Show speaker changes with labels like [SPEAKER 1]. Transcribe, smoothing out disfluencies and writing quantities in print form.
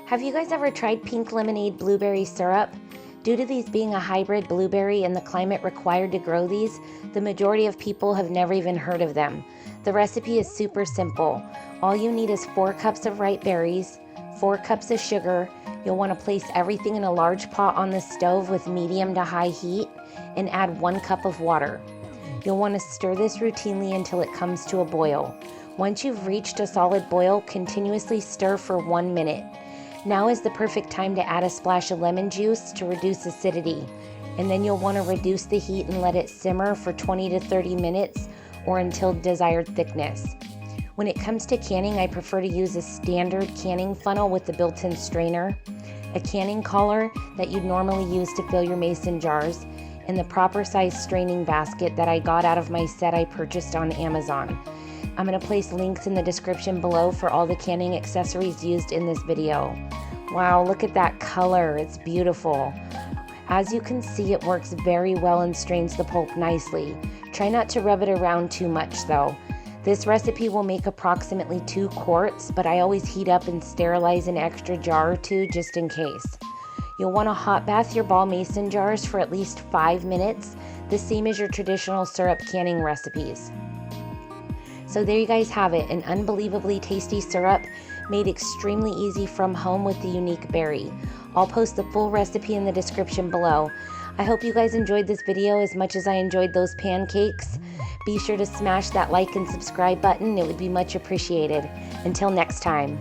[SPEAKER 1] Have you guys ever tried pink lemonade blueberry syrup? Due to these being a hybrid blueberry and the climate required to grow these, the majority of people have never even heard of them. The recipe is super simple. All you need is 4 cups of ripe berries, 4 cups of sugar. You'll want to place everything in a large pot on the stove with medium to high heat and add 1 cup of water. You'll want to stir this routinely until it comes to a boil. Once you've reached a solid boil, continuously stir for 1 minute. Now is the perfect time to add a splash of lemon juice to reduce acidity. And then you'll want to reduce the heat and let it simmer for 20 to 30 minutes or until desired thickness. When it comes to canning, I prefer to use a standard canning funnel with the built-in strainer, a canning collar that you'd normally use to fill your mason jars, and the proper size straining basket that I got out of my set I purchased on Amazon. I'm going to place links in the description below for all the canning accessories used in this video. Wow, look at that color, it's beautiful. As you can see, it works very well and strains the pulp nicely. Try not to rub it around too much though. This recipe will make approximately 2 quarts, but I always heat up and sterilize an extra jar or 2 just in case. You'll want to hot bath your ball mason jars for at least 5 minutes, the same as your traditional syrup canning recipes. So there you guys have it, an unbelievably tasty syrup made extremely easy from home with the unique berry. I'll post the full recipe in the description below. I hope you guys enjoyed this video as much as I enjoyed those pancakes. Be sure to smash that like and subscribe button, it would be much appreciated. Until next time.